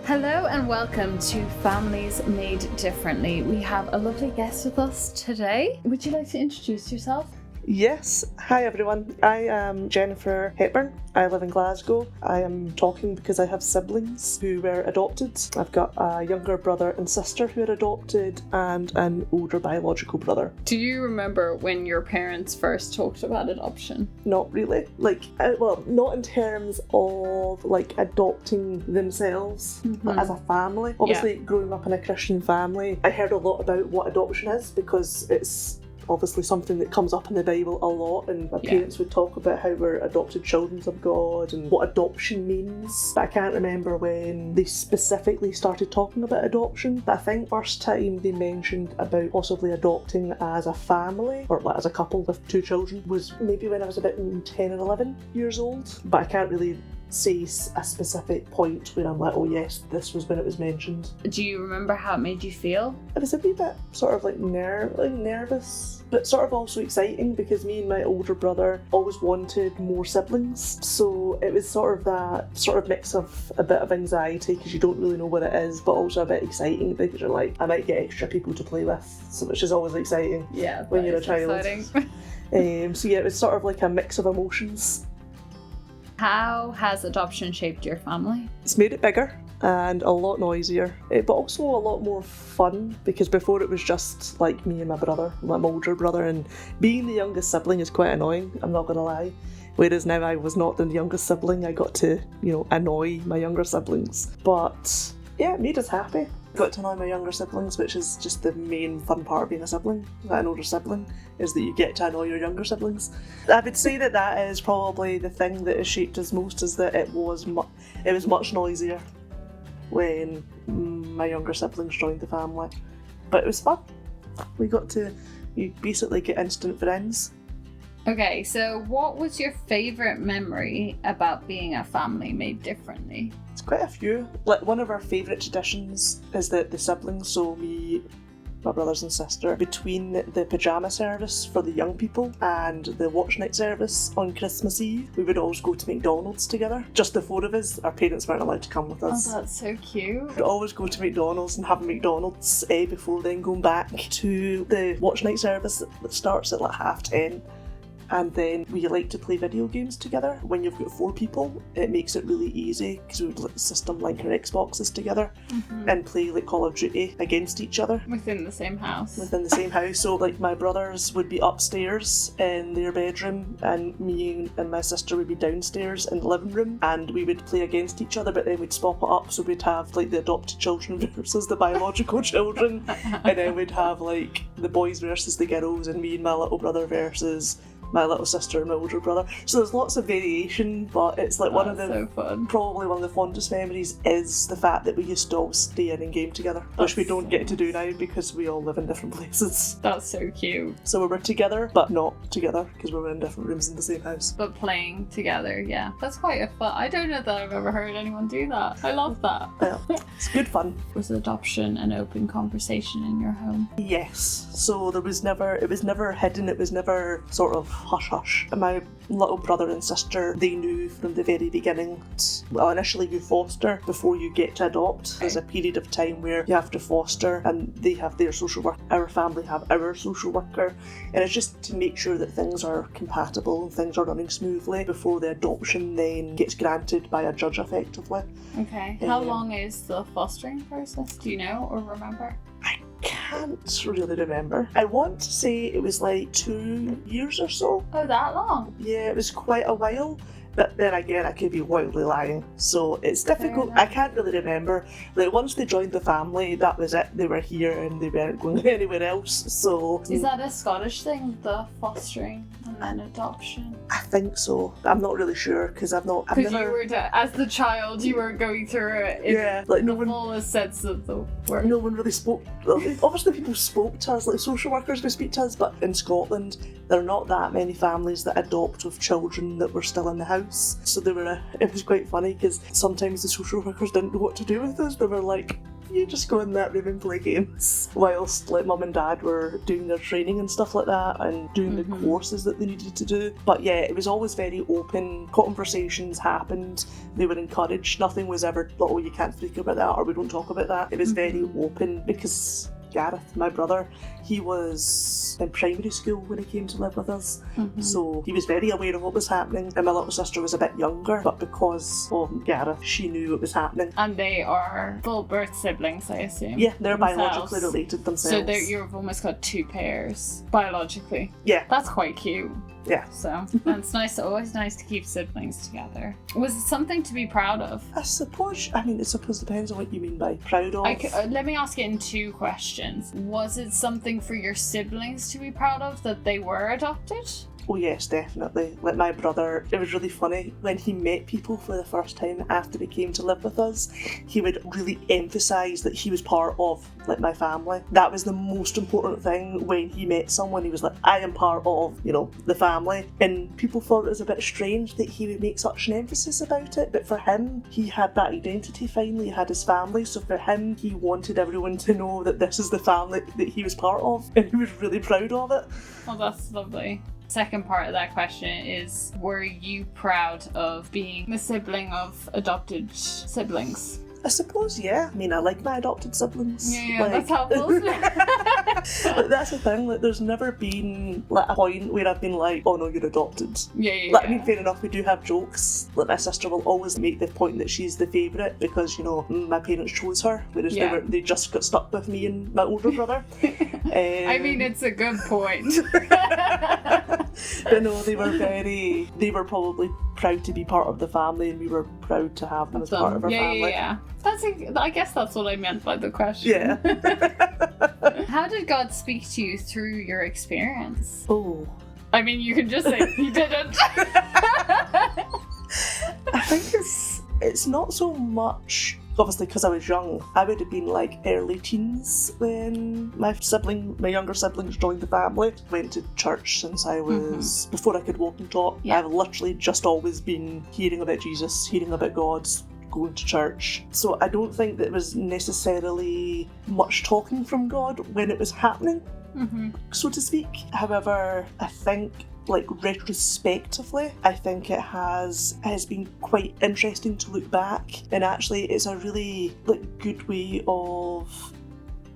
Hello and welcome to Families Made Differently. We have a lovely guest with us today. Would you like to introduce yourself? Yes, hi everyone. I am Jennifer Hepburn. I live in Glasgow. I am talking because I have siblings who were adopted. I've got a younger brother and sister who are adopted and an older biological brother. Do you remember when your parents first talked about adoption? Not really. Not in terms of adopting themselves, but as a family. Obviously, growing up in a Christian family, I heard a lot about what adoption is because it's obviously something that comes up in the Bible a lot, and my parents would talk about how we're adopted children of God and what adoption means. But I can't remember when they specifically started talking about adoption. But I think first time they mentioned about possibly adopting as a family or as a couple with two children was maybe when I was about 10 or 11 years old. But I can't really say a specific point where I'm like, oh yes, this was when it was mentioned. Do you remember how it made you feel? It was a wee bit sort of nervous, but sort of also exciting because me and my older brother always wanted more siblings. So it was sort of that sort of mix of a bit of anxiety because you don't really know what it is, but also a bit exciting because you're like, I might get extra people to play with, so which is always exciting when you're a child. So it was sort of like a mix of emotions. How has adoption shaped your family? It's made it bigger and a lot noisier, but also a lot more fun because before it was just like me and my brother, my older brother, and being the youngest sibling is quite annoying, I'm not gonna lie. Whereas now I was not the youngest sibling, I got to, annoy my younger siblings. But yeah, it made us happy. Got to annoy my younger siblings, which is just the main fun part of being a sibling, an older sibling, is that you get to annoy your younger siblings. I would say that is probably the thing that has shaped us most, is that it was much noisier when my younger siblings joined the family. But it was fun. You basically get instant friends. Okay, so what was your favourite memory about being a family made differently? It's quite a few. Like, one of our favourite traditions is that the siblings, so me, my brothers and sister, between the pyjama service for the young people and the watch night service on Christmas Eve, we would always go to McDonald's together. Just the four of us. Our parents weren't allowed to come with us. Oh, that's so cute. We'd always go to McDonald's and have McDonald's before then going back to the watch night service that starts at 10:30. And then we like to play video games together. When you've got four people, it makes it really easy because we would let the system link our Xboxes together and play Call of Duty against each other. Within the same house. So my brothers would be upstairs in their bedroom and me and my sister would be downstairs in the living room, and we would play against each other, but then we'd swap it up, so we'd have the adopted children versus the biological children, and then we'd have the boys versus the girls, and me and my little brother versus my little sister and my older brother. So there's lots of variation, but it's probably one of the fondest memories is the fact that we used to all stay in and game together, which we don't get to do now because we all live in different places. That's so cute. So we were together, but not together because we were in different rooms in the same house. But playing together, yeah. That's quite a fun. I don't know that I've ever heard anyone do that. I love that. Yeah, it's good fun. Was adoption an open conversation in your home? Yes. So it was never hidden, it was never sort of hush-hush. My little brother and sister, they knew from the very beginning. Initially you foster before you get to adopt. There's a period of time where you have to foster and they have their social worker. Our family have our social worker. And it's just to make sure that things are compatible and things are running smoothly before the adoption then gets granted by a judge effectively. Okay. How long is the fostering process? Do you know or remember? I can't really remember. I want to say it was 2 years or so. Oh, that long? Yeah, it was quite a while. But then again, I could be wildly lying. So it's difficult. I can't really remember. Once they joined the family, that was it. They were here and they weren't going anywhere else. So is that a Scottish thing, the fostering and then adoption? I think so. I'm not really sure because I've never... Because you were, as the child, you were going through it in the fullest sense of the word. No one really spoke. Obviously, people spoke to us, social workers would speak to us, but in Scotland, there are not that many families that adopt with children that were still in the house. So it was quite funny because sometimes the social workers didn't know what to do with us. They were like, you just go in that room and play games whilst like mum and dad were doing their training and stuff like that and doing the courses that they needed to do. But yeah, it was always very open. Conversations happened. They were encouraged. Nothing was ever like, oh, you can't speak about that or we don't talk about that. It was very open because Gareth, my brother, he was in primary school when he came to live with us, so he was very aware of what was happening, and my little sister was a bit younger, but because of Gareth, she knew it was happening. And they are full birth siblings, I assume? Yeah, they're themselves. biologically related themselves. So you've almost got two pairs, biologically. Yeah. That's quite cute. Yeah. So, and it's always nice to keep siblings together. Was it something to be proud of? I suppose it depends on what you mean by proud of. Let me ask it in two questions. Was it something for your siblings to be proud of that they were adopted? Oh yes, definitely. Like my brother, it was really funny when he met people for the first time after he came to live with us. He would really emphasise that he was part of like my family. That was the most important thing when he met someone. He was like, I am part of, the family. And people thought it was a bit strange that he would make such an emphasis about it. But for him, he had that identity finally. He had his family. So for him, he wanted everyone to know that this is the family that he was part of. And he was really proud of it. Oh, that's lovely. Second part of that question is, were you proud of being the sibling of adopted siblings? I suppose, yeah. I mean, I like my adopted siblings. Yeah, that's helpful. Like, that's the thing, like, there's never been like a point where I've been like, oh no, you're adopted. Yeah. Like, I mean, fair enough, we do have jokes. Like, my sister will always make the point that she's the favourite because, my parents chose her, whereas they just got stuck with me and my older brother. I mean, it's a good point. But no, they were probably proud to be part of the family, and we were proud to have them as part of our family. Yeah. I guess that's what I meant by the question. Yeah. How did God speak to you through your experience? Oh. I mean, you can just say he didn't. I think it's not so much, obviously because I was young. I would have been like early teens when my younger siblings joined the family. Went to church since I was, before I could walk and talk. Yeah. I've literally just always been hearing about Jesus, hearing about God, going to church. So I don't think that it was necessarily much talking from God when it was happening, so to speak. However, I think retrospectively, I think it has been quite interesting to look back, and actually it's a really good way of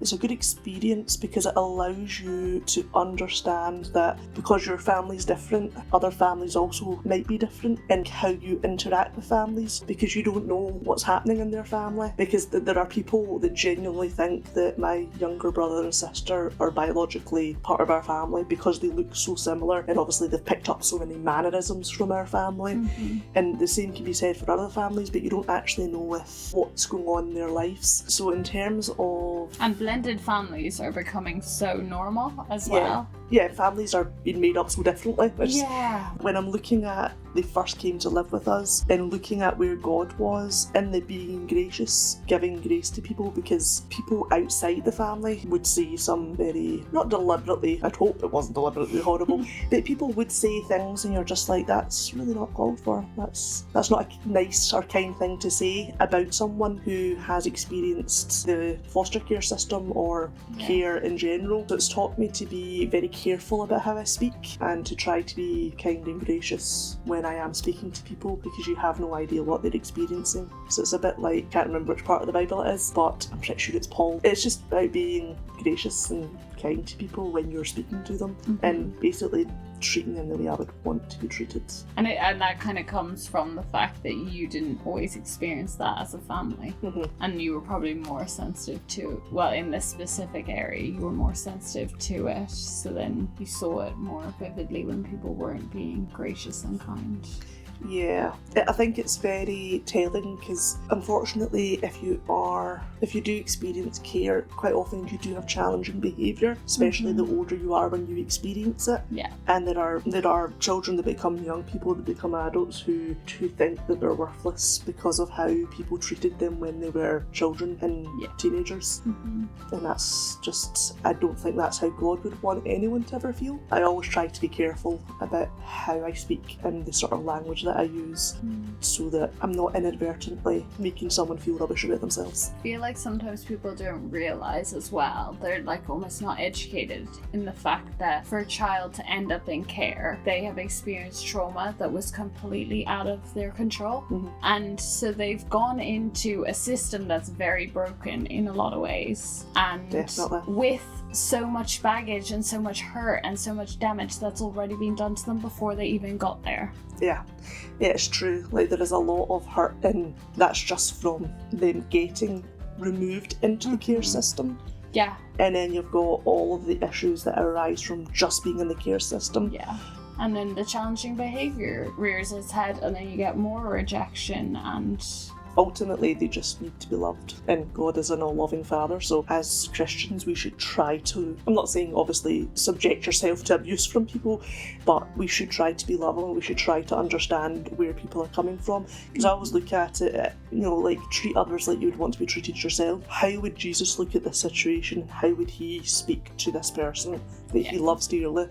It's a good experience because it allows you to understand that because your family's different, other families also might be different in how you interact with families, because you don't know what's happening in their family. Because there are people that genuinely think that my younger brother and sister are biologically part of our family because they look so similar, and obviously they've picked up so many mannerisms from our family. Mm-hmm. And the same can be said for other families, but you don't actually know with what's going on in their lives. So in terms of... And blended families are becoming so normal as well. Yeah, families are being made up so differently. Yeah. When I'm looking at they first came to live with us and looking at where God was in the being gracious, giving grace to people, because people outside the family would say some very, not deliberately, I'd hope it wasn't deliberately horrible, but people would say things and you're just like, that's really not called for. That's not a nice or kind thing to say about someone who has experienced the foster care system or care in general. So it's taught me to be very careful about how I speak and to try to be kind and gracious when I am speaking to people, because you have no idea what they're experiencing. So it's a bit like, can't remember which part of the Bible it is, but I'm pretty sure it's Paul. It's just about being gracious and kind to people when you're speaking to them, and basically treating them the way I would want to be treated. And that kind of comes from the fact that you didn't always experience that as a family, and you were probably more sensitive to, well, in this specific area, you were more sensitive to it, so then you saw it more vividly when people weren't being gracious and kind. Yeah, I think it's very telling, because unfortunately if you do experience care, quite often you do have challenging behaviour, especially the older you are when you experience it. Yeah. And there are children that become young people, that become adults who think that they're worthless because of how people treated them when they were children and teenagers. And that's just, I don't think that's how God would want anyone to ever feel. I always try to be careful about how I speak and the sort of language that that I use so that I'm not inadvertently making someone feel rubbish about themselves. I feel like sometimes people don't realise as well, they're like almost not educated in the fact that for a child to end up in care, they have experienced trauma that was completely out of their control. And so they've gone into a system that's very broken in a lot of ways. And Definitely. with so much baggage and so much hurt and so much damage that's already been done to them before they even got there. Yeah, it's true. Like, there is a lot of hurt, and that's just from them getting removed into the care system. Yeah. And then you've got all of the issues that arise from just being in the care system. Yeah. And then the challenging behaviour rears its head, and then you get more rejection, and ultimately they just need to be loved, and God is an all-loving Father. So as Christians we should try to, I'm not saying obviously subject yourself to abuse from people, but we should try to be loving. We should try to understand where people are coming from, because I always look at it, like, treat others like you would want to be treated yourself. How would Jesus look at this situation? How would he speak to this person that he loves dearly?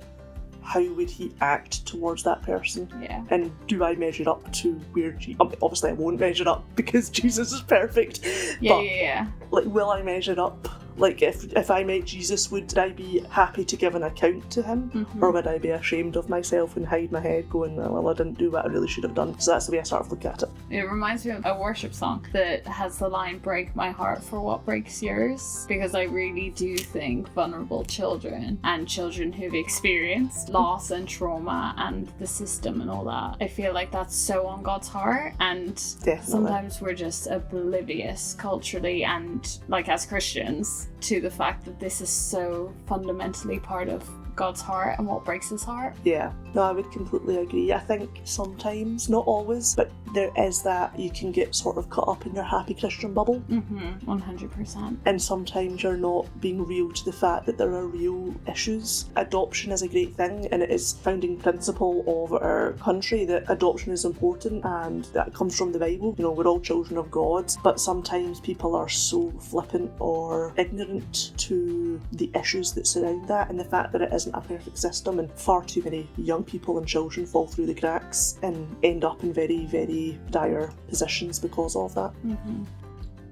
How would he act towards that person? Yeah. And do I measure up to where obviously I won't measure up because Jesus is perfect. Yeah. Like, will I measure up? Like, if I met Jesus, would I be happy to give an account to him? Or would I be ashamed of myself and hide my head going, well, I didn't do what I really should have done? So that's the way I sort of look at it. It reminds me of a worship song that has the line, "Break my heart for what breaks yours," because I really do think vulnerable children and children who've experienced loss and trauma and the system and all that, I feel like that's so on God's heart, and Definitely. sometimes we're just oblivious culturally and like as Christians to the fact that this is so fundamentally part of God's heart and what breaks his heart. Yeah, no, I would completely agree. I think sometimes, not always, but there is that you can get sort of caught up in your happy Christian bubble. 100%. And sometimes you're not being real to the fact that there are real issues. Adoption is a great thing, and it is founding principle of our country that adoption is important, and that comes from the Bible. We're all children of God, but sometimes people are so flippant or ignorant to the issues that surround that, and the fact that it isn't a perfect system, and far too many young people and children fall through the cracks and end up in very, very dire positions because of that.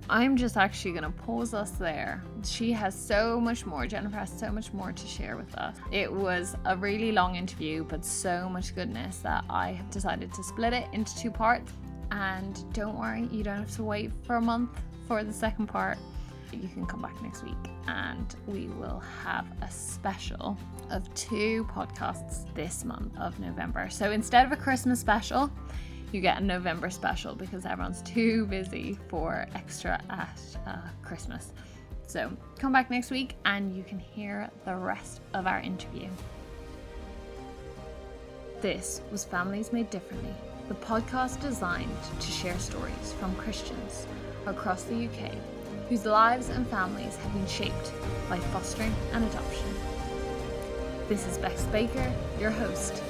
I'm just actually going to pause us there. She has so much more, Jennifer has so much more to share with us. It was a really long interview, but so much goodness that I have decided to split it into 2 parts. And don't worry, you don't have to wait for a month for the second part. You can come back next week and we will have a special of 2 podcasts this month of November. So instead of a Christmas special, you get a November special because everyone's too busy for extra at Christmas. So come back next week and you can hear the rest of our interview. This was Families Made Differently, the podcast designed to share stories from Christians across the UK whose lives and families have been shaped by fostering and adoption. This is Bex Baker, your host,